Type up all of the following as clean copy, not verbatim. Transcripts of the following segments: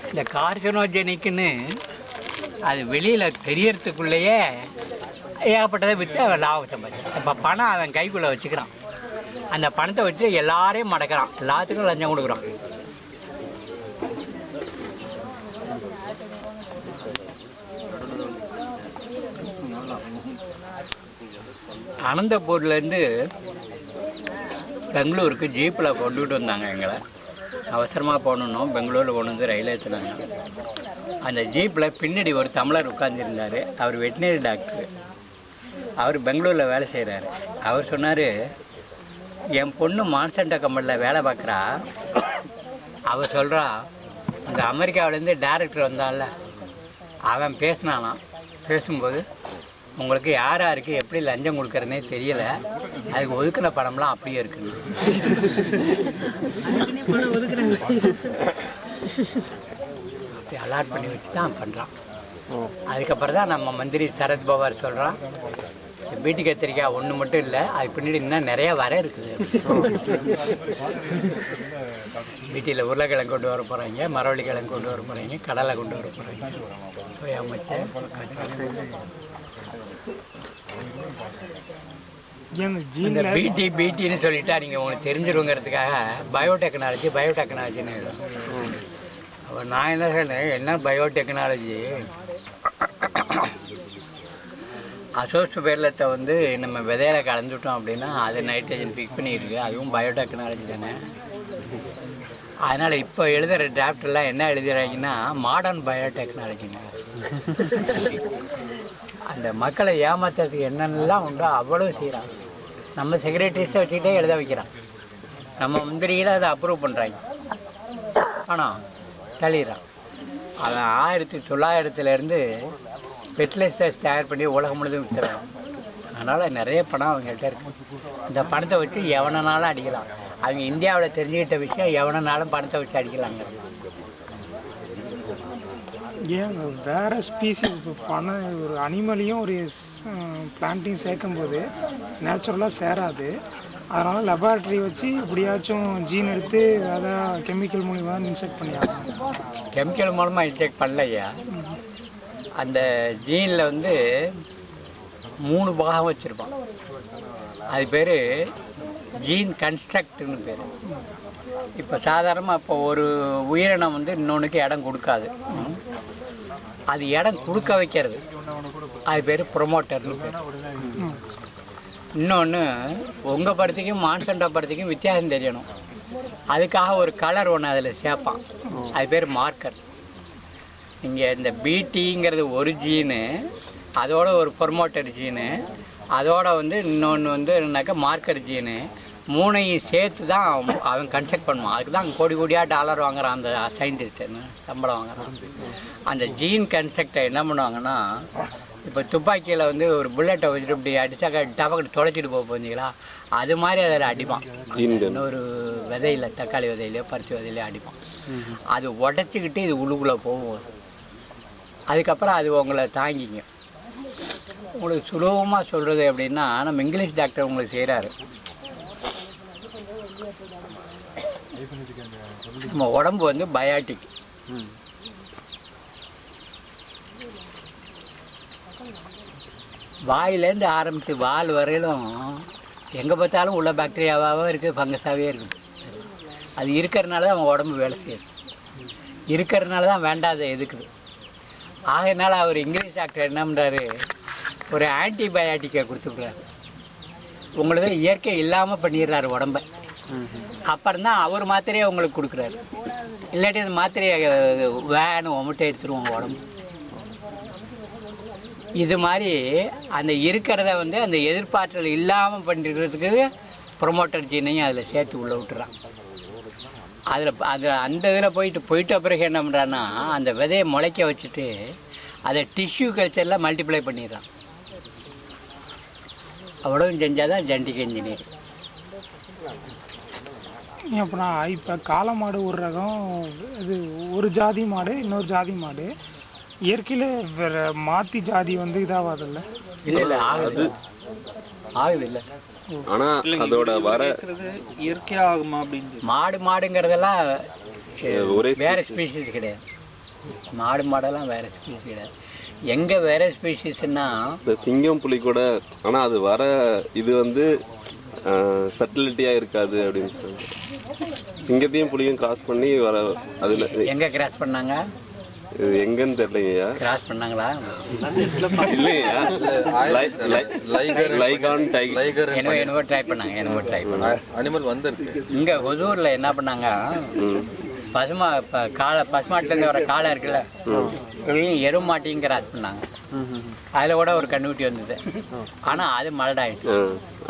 இந்த கார்சினோஜெனிக்னு அது வெளியில் தெரியறதுக்குள்ளேயே ஏகப்பட்டதை விற்று அவன் லாபம் சம்பாதிச்சான். இப்போ பணம் அவன் கைக்குள்ளே வச்சுக்கிறான். அந்த பணத்தை வச்சு எல்லாரையும் மடக்கிறான், எல்லாத்துக்கும் லஞ்சம் கொடுக்குறான். அனந்தபூர்லேருந்து பெங்களூருக்கு ஜீப்பில் கொண்டுகிட்டு வந்தாங்க. எங்களை அவசரமாக போகணும், பெங்களூரில் கொண்டு வந்து ரயில் ஏற்றினாங்க. அந்த ஜீப்பில் பின்னாடி ஒரு தமிழர் உட்காந்துருந்தார். அவர் வெட்டினரி டாக்டர். அவர் பெங்களூரில் வேலை செய்கிறாரு. அவர் சொன்னார், என் பொண்ணு மான்சன்டோ கம்பெனியில் வேலை பார்க்குறா. அவர் சொல்கிறா, இந்த அமெரிக்காவிலேருந்து டைரக்டர் வந்தான்ல, அவன் பேசினானாம். பேசும்போது, உங்களுக்கு யாருக்கு எப்படி லஞ்சம் கொடுக்கறதுனே தெரியல, அதுக்கு ஒதுக்கின பணம்லாம் அப்படியே இருக்குன்னு. அப்படி அலாட் பண்ணி வச்சு தான் பண்ணுறான். அதுக்கப்புறம் தான் நம்ம மந்திரி சரத் பவார் சொல்கிறான், வீட்டு கத்திரிக்காய் ஒன்று மட்டும் இல்லை, அது பின்னாடி இன்னும் நிறைய வர இருக்குது. வீட்டில் உருளைக்கிழங்கு கொண்டு வர போகிறாங்க, மரவள்ளி கிழங்கு கொண்டு வர போகிறாங்க, கடலை கொண்டு வர போகிறாங்க, சோயா மச்சை. இந்த பிடின்னு சொல்லிட்டா நீங்கள் உங்களுக்கு தெரிஞ்சிருங்கிறதுக்காக பயோடெக்னாலஜின்னு அப்போ நான் என்ன சொன்னேன், என்ன பயோடெக்னாலஜி, அசோஸ்பெர்லத்தை வந்து நம்ம விதையில கலந்துட்டோம் அப்படின்னா அது நைட்ரஜன் ஃபிக்ஸ் பண்ணியிருக்கு, அதுவும் பயோடெக்னாலஜி தானே. அதனால் இப்போ எழுதுகிற டிராஃப்டெல்லாம் என்ன எழுதுறாங்கன்னா மாடர்ன் பயோடெக்னாலஜிங்க. அந்த மக்களை ஏமாத்துறதுக்கு என்னென்னலாம் உண்டோ அவ்வளோ செய்கிறான். நம்ம செக்ரட்டரிஸை வச்சுக்கிட்டே எழுத வைக்கிறான். நம்ம மந்திரியில் அதை அப்ரூவ் பண்ணுறாங்க, ஆனால் தள்ளிடுறான். அவன் 1900 ஃபெர்டிலைசர்ஸ் தயார் பண்ணி உலகம் முழுதும் விற்றுறான். அதனால் நிறைய பணம் அவங்கள்ட்ட இருக்கு. இந்த பணத்தை வச்சு எவனாலும் அடிக்கலாம். அவங்க இந்தியாவில் தெரிஞ்சுக்கிட்ட விஷயம் எவனாலும் பணத்தை வச்சு அடிக்கலாங்க. ஏன் வேறு ஸ்பீசிஸ் பணம் ஒரு அனிமலையும் ஒரு பிளான்ட்டையும் சேர்க்கும்போது நேச்சுரலாக சேராது. அதனால் லெபார்ட்ரி வச்சு எப்படியாச்சும் ஜீன் எடுத்து அதை கெமிக்கல் மூலிமா இன்செக்ட் பண்ணியாகும். கெமிக்கல் மூலமாக இன்செக்ட் பண்ணலையா? அந்த ஜீனில் வந்து 3 பாகம் வச்சுருப்பான். அது பேர் ஜீன் கன்ஸ்ட்ரக்ட்னு பேர். இப்போ சாதாரணமாக இப்போ ஒரு உயிரினம் வந்து இன்னொன்றுக்கு இடம் கொடுக்காது, அது இடம் கொடுக்க வைக்கிறது, அது பேர் ப்ரொமோட்டர்னு பேர். இன்னொன்று, உங்கள் படத்துக்கும் மான்சன்டோ படத்துக்கும் வித்தியாசம் தெரியணும், அதுக்காக ஒரு கலர் ஒன்று அதில் சேர்ப்பான், அது பேர் மார்க்கர். இங்கே இந்த பிடிங்கிறது ஒரு ஜீனு, அதோட ஒரு ப்ரொமோட்டர் ஜீனு, அதோட வந்து இன்னொன்று வந்து என்னன்னாக்கா மார்க்கர் ஜீனு, 3ஐயும் சேர்த்து தான் அவன் கன்ஸ்ட்ரக்ட் பண்ணுவான். அதுக்கு தான் கோடி கோடியாக டாலர் வாங்குறான் அந்த சயின்டிஸ்ட்டுன்னு, சம்பளம் வாங்குறான். அந்த ஜீன் கன்ஸ்ட்ரக்டை என்ன பண்ணுவாங்கன்னா, இப்போ துப்பாக்கியில் வந்து ஒரு புல்லட்டை வச்சுட்டு இப்படி அடித்தாக்கா டபக்கு தொலைச்சிட்டு போகிறீங்களா, அது மாதிரி அதில் அடிப்பான். இன்னொரு விதையில், தக்காளி விதையிலையோ பருத்தி விதையிலையோ அடிப்பான். அது உடச்சிக்கிட்டு இது உள்ளுக்குள்ளே போகும். அதுக்கப்புறம் அது உங்களை தாங்கிங்க. உங்களுக்கு சுலபமாக சொல்கிறது அப்படின்னா, நம்ம இங்கிலீஷ் டாக்டர் உங்களுக்கு செய்கிறாரு. நம்ம உடம்பு வந்து பயாட்டிக். வாயிலேருந்து ஆரம்பித்து வால் வரையிலும் எங்கே பார்த்தாலும் உள்ள பாக்டீரியாவாகவே இருக்குது, ஃபங்கஸாகவே இருக்குது. அது இருக்கிறதுனால தான் அவன் உடம்பு வேலை செய்யுது, இருக்கிறதுனால தான் வேண்டாத எதுக்குது. ஆகையினால அவர் இங்கிலீஷ் டாக்டர் என்ன பண்ணுறாரு, ஒரு ஆன்டிபயாட்டிக்கை கொடுத்துக்கிறாரு. உங்களுக்கு இயற்கை இல்லாமல் பண்ணிடுறாரு உடம்பை. அப்புறம்தான் அவர் மாத்திரையை உங்களுக்கு கொடுக்குறாரு. இல்லாட்டி அந்த மாத்திரையை வேணும் ஒமட்டை எடுத்துருவோம் உடம்பு. இது மாதிரி அந்த இருக்கிறத வந்து அந்த எதிர்பார்த்தல் இல்லாமல் பண்ணிருக்கிறதுக்கு ப்ரொமோட்டர் ஜீனையும் அதில் சேர்த்து உள்ளே விட்டுறான். அந்த இதில் போயிட்ட பிறகு என்ன பண்ணுறான்னா, அந்த விதையை முளைக்க வச்சுட்டு அதை டிஷ்யூ கல்ச்சரில் மல்டிப்ளை பண்ணிடுறான். அவ்வளவு செஞ்சால் தான் ஜெனடிக் இன்ஜினியரிங். அப்புறம் இப்போ காளை மாடு ஒரு ரகம், இது ஒரு ஜாதி மாடு, இன்னொரு ஜாதி மாடு. இயற்கையில் வேற மாற்றி ஜாதி வந்து இதாகாதில்ல? இல்லை ஆகுது இல்லை. ஆனால் அதோட வர இயற்கையாக ஆகுமா அப்படின்னு மாடுங்கிறதெல்லாம் வேற ஸ்பீஷிஸ் கிடையாது. மாடு மாடெல்லாம் வேற ஸ்பீஷிஸ் கிடையாது. எங்க வேற ஸ்பீஷிஸ்னா இந்த சிங்கம் புலி கூட, ஆனா அது வர இது வந்து ஃபெர்டிலிட்டியா இருக்காது அப்படின்னு சொல்லுவாங்க. சிங்கத்தையும் புலியும் கிராஸ் பண்ணி வர, அதுல எங்க கிராஸ் பண்ணாங்க? இது எங்கன்னு தெரியலைங்கய்யா. கிராஸ் பண்ணாங்களா? இல்லையா, லைகான் டைகர் என்னவோ ட்ரை பண்ணாங்க. அனிமல் வந்திருக்கு. இங்க ஹொசூர்ல என்ன பண்ணாங்க, பசுமாட்டுல இருந்து வர காளை இருக்குல்ல, எருமாட்டையும் கிராஸ் பண்ணாங்க. அதுல கூட ஒரு கண்ணுக்குட்டி வந்தது. ஆனா அது மலடாயிடுச்சு.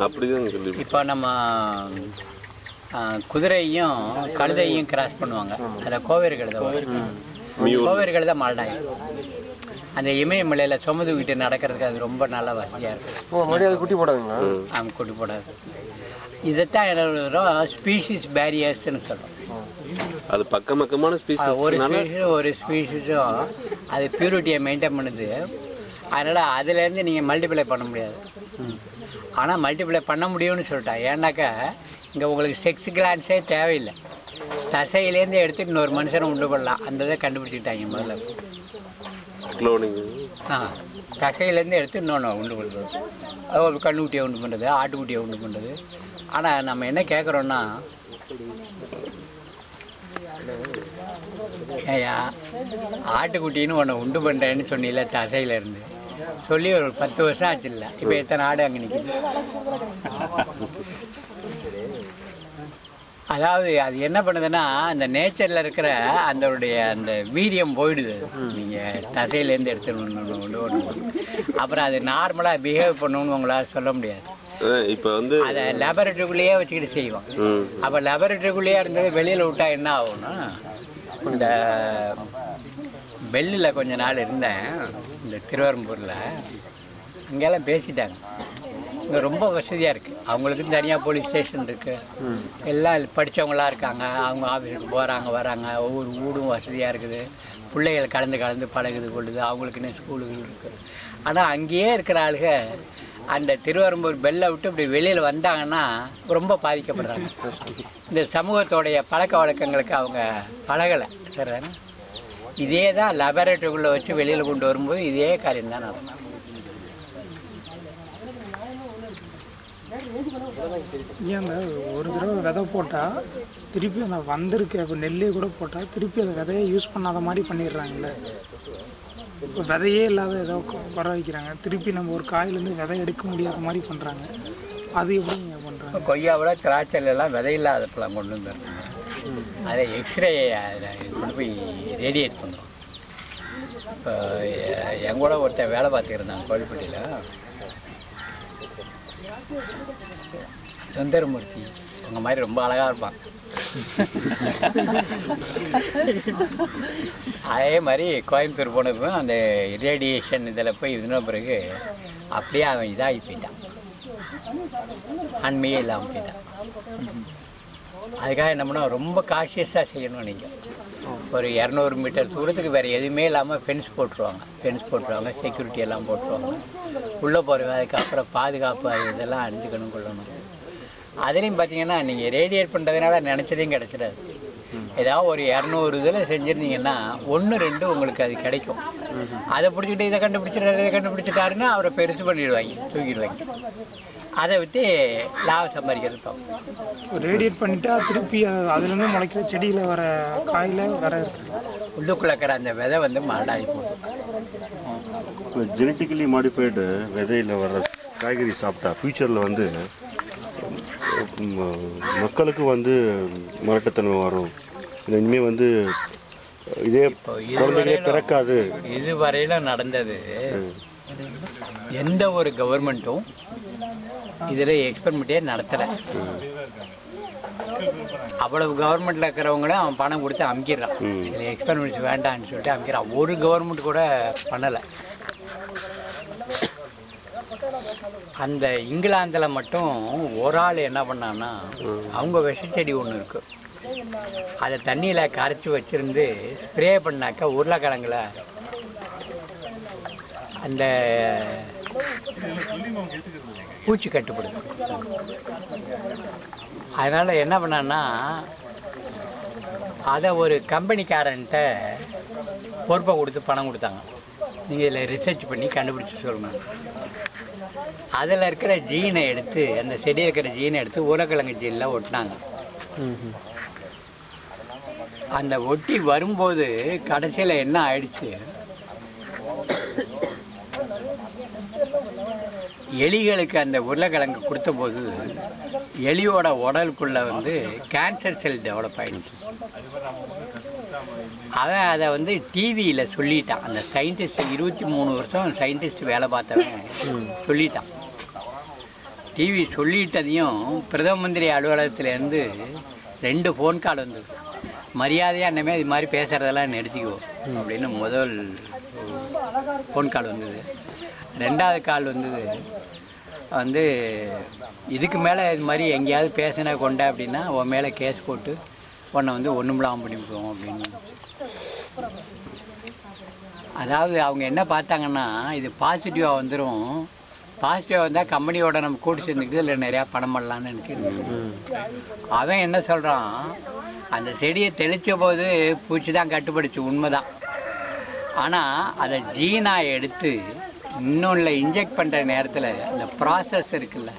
அப்படிதான் சொல்லி இப்போ நம்ம குதிரையும் கழுதையும் கிராஸ் பண்ணுவாங்க. அதை கோவேறு கழுதை மலடாயிடும். அந்த இமயமலையில சுமதுக்கிட்டு நடக்கிறதுக்கு அது ரொம்ப நல்ல வசதியா இருக்கு. குட்டி போடாதுங்களா? குட்டி போடாது. இதைத்தான் என்ன ஸ்பீஷிஸ் பேரியர்ஸ்ன்னு சொல்றோம். அது பக்கமான ஒரு ஸ்பீஷிஸும் அது பியூரிட்டியை மெயின்டைன் பண்ணுது. அதனால அதுல இருந்து நீங்க மல்டிப்ளை பண்ண முடியாது. ஆனா மல்டிப்ளை பண்ண முடியும்னு சொல்லிட்டா. ஏன்னாக்கா இங்க உங்களுக்கு செக்ஸ் கிளான்ஸே தேவையில்லை. தசையிலேருந்து எடுத்துட்டு இன்னொரு மனுஷனை உண்டு பண்ணலாம். அந்த இதை கண்டுபிடிச்சிட்டாங்க முதல்ல. தசையிலேருந்து எடுத்து இன்னொன்று உண்டு பண்ணுறது. ஒரு கண்ணுக்குட்டியை உண்டு பண்ணுறது, ஆட்டுக்குட்டியை உண்டு பண்ணுறது. ஆனால் நம்ம என்ன கேட்குறோன்னா, ஏயா ஆட்டுக்குட்டின்னு ஒன்று உண்டு பண்ணுறேன்னு சொன்னில தசையிலேருந்து சொல்லி ஒரு 10 வருஷம் ஆச்சு. இல்லை இப்போ எத்தனை ஆடு அங்கே நிற்கிது? அதாவது அது என்ன பண்ணுதுன்னா, அந்த நேச்சர்ல இருக்கிற அந்த வீரியம் போயிடுது. நீங்க தசையிலேருந்து எடுத்துடணும். அப்புறம் அது நார்மலா பிஹேவ் பண்ணணும்னு உங்களால சொல்ல முடியாது. இப்ப வந்து அதை லேபரட்டரிக்குள்ளேயே வச்சுக்கிட்டு செய்வோம். அப்ப லேபரட்டரிக்குள்ளேயே இருந்தது வெளியில விட்டா என்ன ஆகும்னா, இந்த பெல்லில் கொஞ்ச நாள் இருந்தேன், இந்த திருவரம்பூர்ல. அங்கெல்லாம் பேசிட்டாங்க. இங்கே ரொம்ப வசதியாக இருக்குது. அவங்களுக்கும் தனியாக போலீஸ் ஸ்டேஷன் இருக்குது. எல்லாம் படித்தவங்களாம் இருக்காங்க. அவங்க ஆஃபீஸுக்கு போகிறாங்க வராங்க. ஒவ்வொரு வீடும் வசதியாக இருக்குது. பிள்ளைகள் கலந்து பழகுது கொள்ளுது. அவங்களுக்குன்னு ஸ்கூலுகள் இருக்குது. ஆனால் அங்கேயே இருக்கிற ஆளுக அந்த திருவரம்பூர் பெல்லை விட்டு இப்படி வெளியில் வந்தாங்கன்னா ரொம்ப பாதிக்கப்படுறாங்க. இந்த சமூகத்தோடைய பழக்க வழக்கங்களுக்கு அவங்க பழகலை. சரிதானே? இதே தான் லெபரட்டரிக்குள்ளே வச்சு வெளியில் கொண்டு வரும்போது இதே காரியம் தான் நடக்கும். ஏன் ஒரு தடவை விதை போட்டால் திருப்பி அந்த வந்திருக்கு, இப்போ நெல்லே கூட போட்டால் திருப்பி அந்த விதையை யூஸ் பண்ணாத மாதிரி பண்ணிடுறாங்கல்ல. இப்போ விதையே இல்லாத ஏதோ வர வைக்கிறாங்க. திருப்பி நம்ம ஒரு காயிலேருந்து விதை எடுக்க முடியாத மாதிரி பண்ணுறாங்க. அது எப்படிங்க பண்ணுறாங்க? கொய்யாவில் திராட்சைலாம் விதையில்லாத பழம் கொண்டு வந்துடுறாங்க. அதை எக்ஸ்ரே கொண்டு போய் ரேடியேட் பண்ணுறோம். இப்போ என் கூட ஒருத்தர் வேலை பார்த்துருந்தாங்க கோவில்பட்டியில், சுந்தரமூர்த்தி. உங்க மாதிரி ரொம்ப அழகா இருப்பான். அதே மாதிரி கோயம்புத்தூர் போனதும் அந்த ரேடியேஷன் இதில் போய் இதுன பிறகு அப்படியே அவன் இதாகி போயிட்டான். ஆண்மையே இல்லாமல் போயிட்டான். அதுக்காக என்ன பண்ணோம், ரொம்ப கான்ஷியஸாக செய்யணும். நீங்கள் ஒரு 200 மீட்டர் தூரத்துக்கு வேறு எதுவுமே இல்லாமல் ஃபென்ஸ் போட்டுருவாங்க, செக்யூரிட்டி எல்லாம் போட்டுருவாங்க. உள்ளே போகிறவங்க அதுக்கப்புறம் பாதுகாப்பு அது இதெல்லாம் அணிஞ்சுக்கணும் கொள்ளணும். அதுலேயும் பார்த்தீங்கன்னா நீங்கள் ரேடியேட் பண்ணுறதுனால நினச்சதையும் கிடச்சிடாது. ஏதாவது ஒரு 200 இதில் செஞ்சுருந்தீங்கன்னா 1-2 உங்களுக்கு அது கிடைக்கும். அதை பிடிச்சிட்டு இதை கண்டுபிடிச்சிட்டாருன்னா அவரை பெருசு தூக்கிடுவாங்க. அதை விட்டு லாபம் சம்பாதிக்கிறது. ரேடியேட் பண்ணிட்டா திருப்பி அதுலேருந்து முளைக்கிற செடியில் வர காயில் வர உள்ளுக்குள்ள இருக்கிற அந்த விதை வந்து மலடாகி போகும். ஜெனட்டிக்கலி மாடிஃபைடு விதையில் வர காய்கறி சாப்பிட்டா ஃபியூச்சரில் வந்து மக்களுக்கு வந்து மரட்டத்தன்மை வரும். இனிமேல் வந்து இதே குழந்தைகளே பிறக்காது. இதுவரையிலும் நடந்தது எந்த ஒரு கவர்மெண்ட்டும் இதில் எக்ஸ்பெரிமெண்ட்டே நடத்தலை. அவ்வளவு கவர்மெண்ட்ல இருக்கிறவங்களும் அவன் பணம் கொடுத்து அமுக்கிடுறான். இதில் எக்ஸ்பெரிமெண்ட்ஸ் வேண்டாம்னு சொல்லிட்டு அமுக்கிறான். ஒரு கவர்மெண்ட் கூட பண்ணலை. அந்த இங்கிலாந்தில் மட்டும் ஒரு ஆள் என்ன பண்ணான்னா, அவங்க விஷச்செடி ஒன்று இருக்கு, அதை தண்ணியில் கரைச்சி வச்சிருந்து ஸ்ப்ரே பண்ணாக்கா உருளைக்கிழங்குல அந்த பூச்சி கட்டுப்படுது. அதனால என்ன பண்ணான்னா, அதை ஒரு கம்பெனிக்காரன்ட்ட பொறுப்பை கொடுத்து பணம் கொடுத்தாங்க. நீங்கள் இதில் ரிசர்ச் பண்ணி கண்டுபிடிச்சி சொல்லணும். அதில் இருக்கிற ஜீனை எடுத்து, அந்த செடியில் இருக்கிற ஜீனை எடுத்து உருளைக்கிழங்கு ஜீனில் ஒட்டினாங்க. அந்த ஒட்டி வரும்போது கடைசியில் என்ன ஆயிடுச்சு, எலிகளுக்கு அந்த உருளைக்கிழங்கு கொடுத்த போது எலியோட உடலுக்குள்ள வந்து கேன்சர் செல் டெவலப் ஆயிடுச்சு. அவன் அதை வந்து டிவியில் சொல்லிட்டான். அந்த சயின்டிஸ்ட் 23 வருஷம் சயின்டிஸ்ட் வேலை பார்த்தவன் சொல்லிட்டான். டிவி சொல்லிட்டதையும் பிரதம மந்திரி அலுவலகத்திலேருந்து 2 ஃபோன் கால் வந்தது. மரியாதையாக இனிமேல் இது மாதிரி பேசுகிறதெல்லாம் நிறுத்திக்குவோம் அப்படின்னு முதல் ஃபோன் கால் வந்தது. 2வது கால் வந்தது வந்து, இதுக்கு மேலே இது மாதிரி எங்கேயாவது பேசினா கொண்ட அப்படின்னா உன் மேலே கேஸ் போட்டு உன்னை வந்து ஒன்றுமில்லாமல் பண்ணிவிடுவோம் அப்படின்னு. அதாவது அவங்க என்ன பார்த்தாங்கன்னா, இது பாசிட்டிவாக வந்துடும், பாசிட்டிவாக வந்தால் கம்பெனியோட நம்ம கூட்டு சேர்ந்துக்கிட்டு இல்லை நிறையா பணம் பண்ணலான்னு நினைக்கிறது. அவன் என்ன சொல்கிறான், அந்த செடியை தெளித்த போது பூச்சி தான் கட்டுப்படுச்சு, உண்மைதான். ஆனால் அதை ஜீனாக எடுத்து இன்னொன்று இன்ஜெக்ட் பண்ணுற நேரத்தில் அந்த ப்ராசஸ் இருக்குல்ல,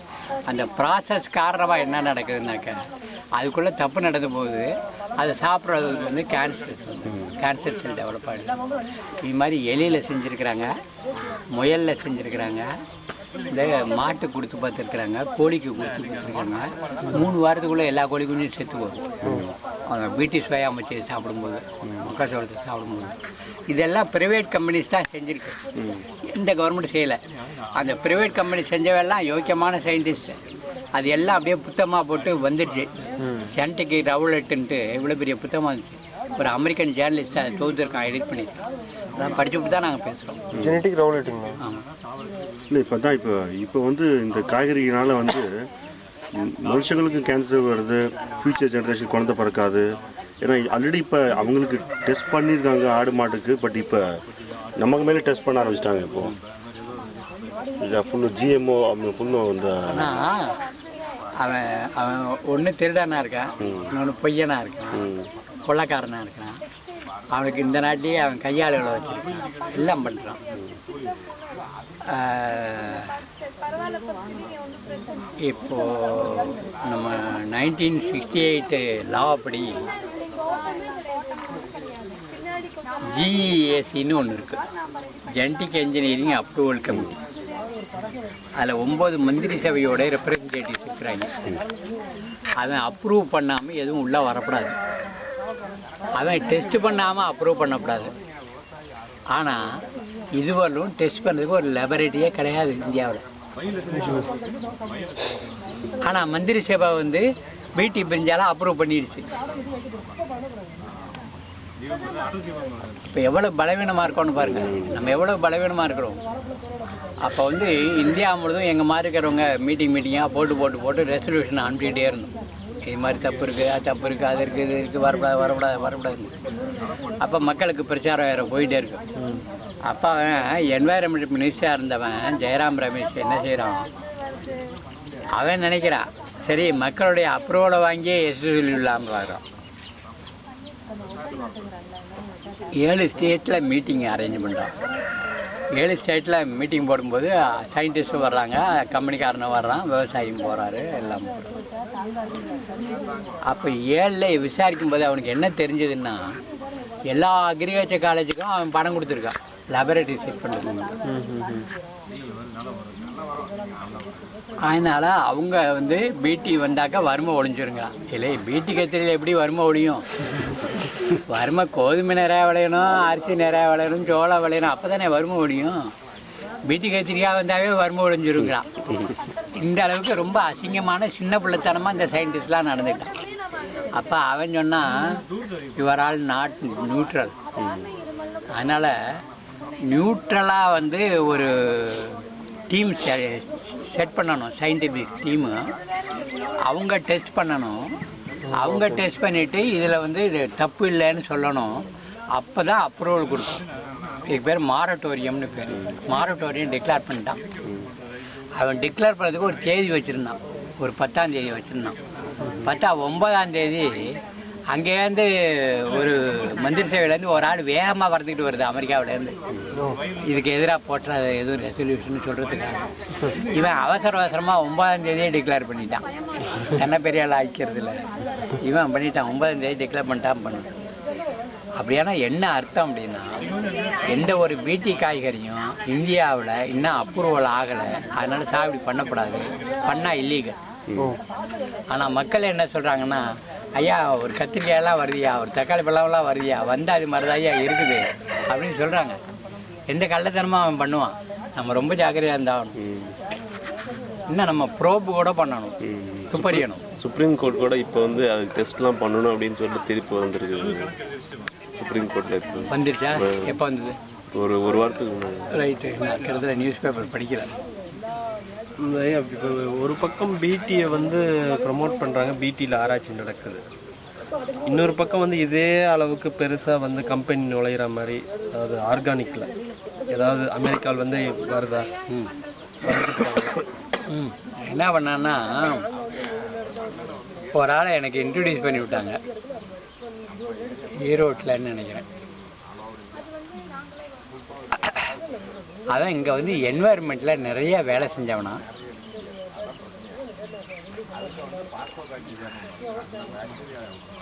அந்த ப்ராசஸ் காரணமாக என்ன நடக்குதுன்னாக்க அதுக்குள்ளே தப்பு நடந்த போது அதை சாப்பிட்றதுக்கு வந்து கேன்சர் செல் டெவலப் ஆகிடுது. இது மாதிரி எலியில் செஞ்சுருக்கிறாங்க, முயலில் செஞ்சுருக்கிறாங்க, இந்த மாட்டு கொடுத்து பார்த்துருக்குறாங்க, கோழிக்கு கொடுத்து கொடுத்துருக்காங்க. 3 வாரத்துக்குள்ளே எல்லா கோழி குஞ்சும் செத்து போகும் அவங்க வீட்டு சுவையாக அமைச்சு சாப்பிடும்போது, மக்காச்சோளத்தை சாப்பிடும்போது. இதெல்லாம் ப்ரைவேட் கம்பெனிஸ் தான் செஞ்சுருக்கு, எந்த கவர்மெண்ட் செய்யலை. அந்த ப்ரைவேட் கம்பெனி செஞ்சவெல்லாம் யோக்கியமான சயின்டிஸ்ட், அது எல்லாம் அப்படியே புத்தகமாக போட்டு வந்துடுச்சு. ஜெனடிக் ரவுலெட்டுன்ட்டு இவ்வளோ பெரிய புத்தகமாக இருந்துச்சு. ஒரு அமெரிக்கன் ஜேர்னலிஸ்ட் அதை தொகுத்துருக்கான், எடிட் பண்ணியிருக்கோம். அதான் படிச்சுட்டு தான் நாங்கள் பேசுகிறோம். ஜெனடிக் ரவுலெட்டுங்க. ஆமாம். இல்லை இப்போ தான் இப்போ வந்து இந்த காய்கறினால வந்து மனுஷங்களுக்கு கேன்சர் வருது, ஃபியூச்சர் ஜென்ரேஷன் குழந்தை பிறக்காது. ஏன்னா ஆல்ரெடி இப்போ அவங்களுக்கு டெஸ்ட் பண்ணியிருக்காங்க ஆடு மாட்டுக்கு, பட் இப்போ நமக்கு மேலே டெஸ்ட் பண்ண ஆரம்பிச்சிட்டாங்க. இப்போ ஃபுல்லு ஜிஎம்ஓ ஃபுல்லு வந்து. ஆனால் அவன் அவன் ஒன்று திருடனா இருக்கான், இன்னொன்று பொய்யனா இருக்கான், கொள்ளைக்காரனா இருக்கான். அவனுக்கு இந்த நாட்டிலேயே அவன் கையாளுகளை வச்சிருக்கான், எல்லாம் பண்ணுறான். இப்போ நம்ம 1968 லா படி ஜிஇஏசின்னு ஒன்று இருக்கு, ஜெனடிக் இன்ஜினியரிங் அப்ரூவல் கமிட்டி. அதில் 9 மந்திரி சபையோட ரெப்ரஸன்டேட்டிவ்ஸ் இருக்கிறாங்க. அதை அப்ரூவ் பண்ணாமல் எதுவும் உள்ளே வரக்கூடாது, அவன் டெஸ்ட் பண்ணாமல் அப்ரூவ் பண்ணக்கூடாது. ஆனால் இதுவரையும் டெஸ்ட் பண்ணுறதுக்கு ஒரு லெபரேட்டரியே கிடையாது இந்தியாவில். ஆனால் மந்திரி சபை வந்து பிடி பிரிஞ்சாலும் அப்ரூவ் பண்ணிடுச்சு. இப்போ எவ்வளோ பலவீனமாக இருக்கோன்னு பாருங்கள், நம்ம எவ்வளோ பலவீனமாக இருக்கிறோம். அப்போ வந்து இந்தியா முழுதும் எங்கள் மாதிரி இருக்கிறவங்க மீட்டிங்காக போட்டு ரெசல்யூஷன் அனுப்பிக்கிட்டே இருந்தோம். இது மாதிரி தப்பு இருக்குது, அது தப்பு இருக்குது, அது இருக்குது, இது இருக்குது, வரக்கூடாது. அப்போ மக்களுக்கு பிரச்சாரம் வேறு போயிட்டே இருக்கு. அப்போ அவன் என்வாயரன்மெண்ட் மினிஸ்டராக இருந்தவன் ஜெயராம் ரமேஷ் என்ன செய்கிறான், அவன் நினைக்கிறான் சரி மக்களுடைய அப்ரூவலை வாங்கியே எஸ்டிஎல் இல்லாமல் வரோம். 7 ஸ்டேட்டில் மீட்டிங் அரேஞ்ச் பண்ணுறான். 7 ஸ்டேட்டில் மீட்டிங் போடும்போது சயின்டிஸ்ட்டும் வர்றாங்க, கம்பெனிக்காரனும் வர்றான், விவசாயியும் போகிறாரு, எல்லாம் போகிறாரு. அப்போ 7ல் விசாரிக்கும் போது அவனுக்கு என்ன தெரிஞ்சதுன்னா, எல்லா அக்ரிகல்ச்சர் காலேஜுக்கும் அவன் பணம் கொடுத்துருக்கான் லேபரேட்டரி செட் பண்ணுறது. அதனால் அவங்க வந்து பிடி வந்தாக்கா வறுமை ஒழிஞ்சிருங்கிறான். இல்லை பிடி கத்திரியில் எப்படி வறுமை ஒழியும், வறுமை கோதுமை நிறையா விளையணும், அரிசி நிறையா விளையணும், சோளம் விளையணும், அப்போ தானே வறுமை ஒழியும். பிடி கத்திரிக்காய் வந்தாவே வறுமை ஒழிஞ்சிருங்கிறான். இந்த அளவுக்கு ரொம்ப அசிங்கமான சின்ன பிள்ளைத்தனமாக இந்த சயின்டிஸ்ட்லாம் நடந்துட்டான். அப்போ அவன் சொன்னான் யுவர் ஆல் நாட் நியூட்ரல். அதனால் நியூட்ரலாக வந்து ஒரு டீம் செட் பண்ணணும், சயின்டிஃபிக் டீமு. அவங்க டெஸ்ட் பண்ணணும், அவங்க டெஸ்ட் பண்ணிவிட்டு இதில் வந்து இது தப்பு இல்லைன்னு சொல்லணும். அப்போ தான் அப்ரூவல் கொடுக்கும். இதுக்கு பேர் மாரட்டோரியம்னு பேர். மாரட்டோரியம் டிக்ளேர் பண்ணிட்டான். அவன் டிக்ளேர் பண்ணுறதுக்கு ஒரு தேதி வச்சுருந்தான், ஒரு 10ஆம் தேதி வச்சுருந்தான். பார்த்தா 9ஆம் தேதி அங்கேருந்து ஒரு மந்திரி சேவையிலேருந்து ஒரு ஆள் வேகமாக வரந்துக்கிட்டு வருது அமெரிக்காவிலேருந்து. இதுக்கு எதிராக போட்ட எதுவும் ரெசல்யூஷன் சொல்கிறதுக்காக இவன் அவசரமாக 9ஆம் தேதியே டிக்ளேர் பண்ணிட்டான். என்ன பெரிய ஆள் ஆக்கிக்கிறது இல்லை, இவன் பண்ணிட்டான். 9ஆம் தேதி டிக்ளேர் பண்ணிட்டான் பண்ணு. அப்படியானா என்ன அர்த்தம் அப்படின்னா, எந்த ஒரு பீட்டி காய்கறியும் இந்தியாவில் இன்னும் அப்ரூவல் ஆகலை, அதனால சாகுபடி பண்ணக்கூடாது, பண்ணால் இல்லீகல். ஆனால் மக்கள் என்ன சொல்கிறாங்கன்னா, ஐயா ஒரு கத்திரிக்காயெல்லாம் வருதியா, ஒரு தக்காளி பழம்லாம் வருதியா, வந்தால் அது மாதிரி ஐயா இருக்குது அப்படின்னு சொல்கிறாங்க. எந்த கள்ளத்தனமாக அவன் பண்ணுவான். நம்ம ரொம்ப ஜாக்கிரதையாக இருந்தாகணும். இன்னும் நம்ம ப்ரோப்பு கூட பண்ணணும், துப்பறியணும். சுப்ரீம் கோர்ட் கூட இப்போ வந்து அது டெஸ்ட்லாம் பண்ணணும் அப்படின்னு சொல்லிட்டு திருப்பி வந்துருக்கு. சுப்ரீம் கோர்ட்ல இப்போ வந்துருச்சா? எப்போ வந்தது? ஒரு வாரத்துக்கு முன்னாடி. ரைட்டு. நான் கிட்டத்தட்ட நியூஸ் பேப்பர் படிக்கிறேன். இப்போ ஒரு பக்கம் பிடியை வந்து ப்ரமோட் பண்ணுறாங்க, பிடியில் ஆராய்ச்சி நடக்குது. இன்னொரு பக்கம் வந்து இதே அளவுக்கு பெருசாக வந்து கம்பெனி நுழையிற மாதிரி, அதாவது ஆர்கானிக்கில் ஏதாவது அமெரிக்காவில் வந்து வருதா? என்ன பண்ணான்னா, ஒரு ஆளை எனக்கு இன்ட்ரடியூஸ் பண்ணி விட்டாங்க ஈரோட்டில்னு நினைக்கிறேன். அதான் இங்கே வந்து என்வாயர்மெண்ட்டில் நிறைய வேலை செஞ்சவனா.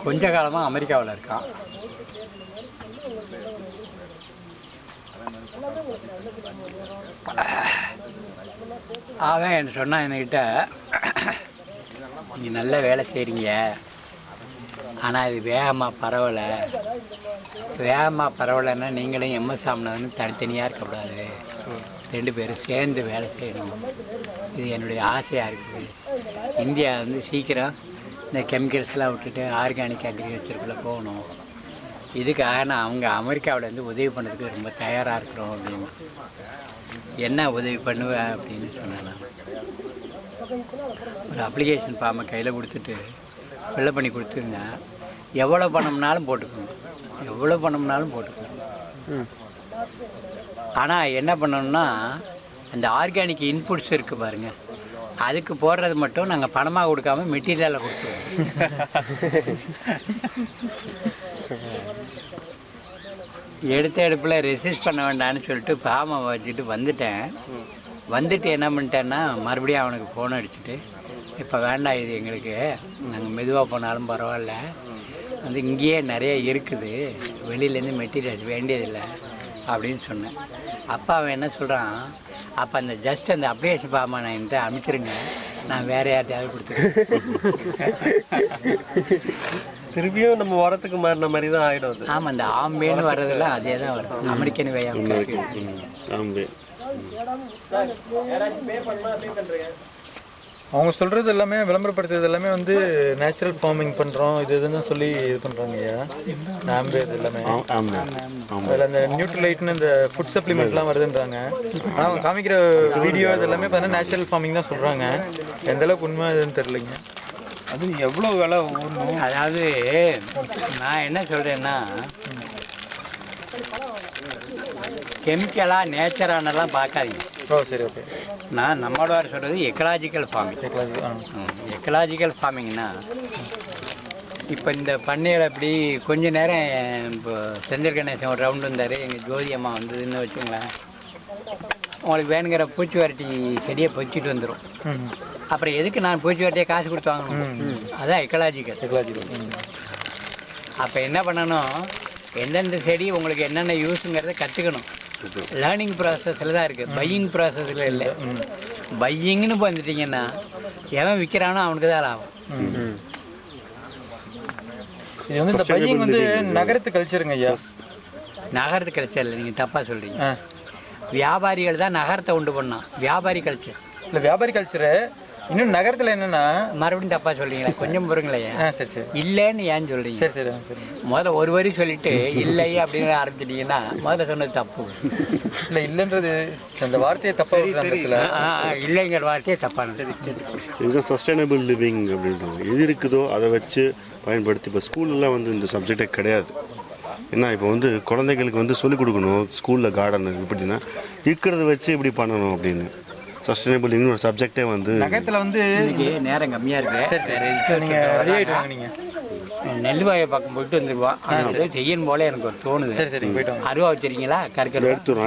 கொஞ்ச காலமாக அமெரிக்காவில் இருக்கான். அவன் என்ன சொன்னான் என்கிட்ட, நீ நல்ல வேலை செய்கிறீங்க, ஆனால் இது வேகமாக பரவலைன்னா நீங்களும் எம்எஸ் சாமிநாதனும் தனித்தனியாக இருக்கக்கூடாது, 2 பேரும் சேர்ந்து வேலை செய்யணும். இது என்னுடைய ஆசையாக இருக்குது. இந்தியா வந்து சீக்கிரம் இந்த கெமிக்கல்ஸ்லாம் விட்டுட்டு ஆர்கானிக் அக்ரிகல்ச்சருக்குள்ளே போகணும். இதுக்காக நான் அவங்க அமெரிக்காவில் வந்து உதவி பண்ணுறதுக்கு ரொம்ப தயாராக இருக்கிறோம் அப்படின்னு. என்ன உதவி பண்ணுவேன் அப்படின்னு சொன்னேன். நான் ஒரு அப்ளிகேஷன் ஃபார்மை கையில் கொடுத்துட்டு ஃபில்அப் பண்ணி கொடுத்துருங்க, எவ்வளோ பணம்னாலும் போட்டுக்கணும், ஆனால் என்ன பண்ணணும்னா, அந்த ஆர்கானிக் இன்புட்ஸ் இருக்குது பாருங்க, அதுக்கு போடுறது மட்டும் நாங்கள் பணமாக கொடுக்காம மெட்டீரியலை கொடுத்துருவோம். எடுத்த எடுப்பில் ரெசிஸ்ட் பண்ண வேண்டாம்னு சொல்லிட்டு ஃபார்மை வச்சுட்டு வந்துட்டு என்ன பண்ணிட்டேன்னா, மறுபடியும் அவனுக்கு ஃபோன் அடிச்சுட்டு, இப்போ வேண்டாம் இது எங்களுக்கு, நாங்கள் மெதுவாக போனாலும் பரவாயில்ல, வந்து இங்கேயே நிறைய இருக்குது, வெளியிலேருந்து மெட்டீரியல் வேண்டியதில்லை அப்படின்னு சொன்னேன். அப்பா அவன் என்ன சொல்கிறான், அப்போ அந்த ஜஸ்ட் அந்த அப்ளிகேஷன் ஃபார்மை நான் என்கிட்ட அனுப்பிச்சிருங்க, நான் வேற யார்ட்டையாவது கொடுத்துருக்கேன். திருப்பியும் நம்ம வரத்துக்கு மாறின மாதிரி தான் ஆகிடும். ஆமாம், அந்த ஆம்பேன்னு வர்றதெல்லாம் அதே தான் வரும், அமெரிக்கன் வே ஆஃப் ஆம்பே. அவங்க சொல்றது எல்லாமே விளம்பரப்படுத்துறது எல்லாமே வந்து நேச்சுரல் ஃபார்மிங் பண்றோம் இது இதுன்னு சொல்லி இது பண்றாங்க ஐயா. ஆம்பே இது எல்லாமே அதில் அந்த நியூட்ரலைட்னு இந்த ஃபுட் சப்ளிமெண்ட்லாம் வருதுன்றாங்க. ஆனால் அவங்க காமிக்கிற வீடியோ இது எல்லாமே பார்த்தீங்கன்னா நேச்சுரல் ஃபார்மிங் தான் சொல்றாங்க. எந்த அளவுக்கு உண்மை இதுன்னு தெரியலைங்க. அது எவ்வளோ விலை? அதாவது நான் என்ன சொல்றேன்னா, கெமிக்கலாக நேச்சரானெல்லாம் பார்க்காதீங்க. ஓ சரி, ஓகே. நான் நம்மளோட சொல்கிறது எக்கலாஜிக்கல் ஃபார்மிங். எக்கலாஜிக்கல் ஃபார்மிங்னா, இப்போ இந்த பண்ணையில் இப்படி கொஞ்ச நேரம் இப்போ செந்தில் கணேசன் ஒரு ரவுண்டு வந்தார், எங்கள் ஜோதி அம்மா வந்ததுன்னு வச்சுங்களேன், உங்களுக்கு வேணுங்கிற பூச்சி வரட்டி செடியை பொச்சிட்டு வந்துடும். அப்புறம் எதுக்கு நான் பூச்சி வரட்டியை காசு கொடுத்து வாங்கணும்? அதான் எக்கலாஜிக்கல். அப்போ என்ன பண்ணணும், எந்தெந்த செடி உங்களுக்கு என்னென்ன யூஸுங்கிறத கற்றுக்கணும். லேர்னிங் ப்ராசஸில் தான் இருக்குது, பையிங் ப்ராசஸில் இல்லை. பையிங்னு வந்துட்டிங்கன்னா எவன் விற்கிறானோ அவனுக்கு தான் லாபம். இது வந்து இந்த பையிங் வந்து நகரத்து கல்ச்சருங்க ஐயா. நகரத்து கல்ச்சர் இல்லை, நீங்கள் தப்பாக சொல்கிறீங்க. வியாபாரிகள் தான் நகரத்தை உண்டு பண்ணான், வியாபாரி கல்ச்சர் இல்லை. வியாபாரி கல்ச்சரு இன்னும் நகரத்தில் என்னன்னா மறுபடியும் தப்பா சொல்றீங்களா? கொஞ்சம் பொறுங்களே. சரி சரி. இல்லைன்னு ஏன் சொல்றீங்க? சரி சரி சரி. முதல்ல ஒரு வரி சொல்லிட்டு இல்லை அப்படின்னு ஆரம்பிச்சிட்டீங்கன்னா முதல்ல சொன்னது தப்பு. இல்லை இல்லைன்றது அந்த வார்த்தையை தப்பா இல்லைங்கிற வார்த்தையே தப்பானது. இதுதான் சஸ்டைனபிள் லிவிங் அப்படின்றது. எது இருக்குதோ அதை வச்சு பயன்படுத்தி. இப்போ ஸ்கூல்லாம் வந்து இந்த சப்ஜெக்டே கிடையாது. ஏன்னா இப்போ வந்து குழந்தைகளுக்கு வந்து சொல்லிக் கொடுக்கணும் ஸ்கூலில் கார்டன் எப்படின்னா இருக்கிறத வச்சு இப்படி பண்ணணும் அப்படின்னு. சஸ்டைனபிள் ஒரு சப்ஜெக்டே வந்து நகரத்தில் வந்து நேரம் கம்மியாக இருக்கு. சரி சரி, நீங்கள் ரெடி ஆகிட்டு வாங்க. நீங்கள் நெல் வாயை பக்கம் போயிட்டு வந்துருவோம். அது செய்யணும் போல எனக்கு ஒரு தோணுது. சரி போயிட்டு வாங்க. அருவா வச்சிருக்கீங்களா? கற்கரை எடுத்துரும்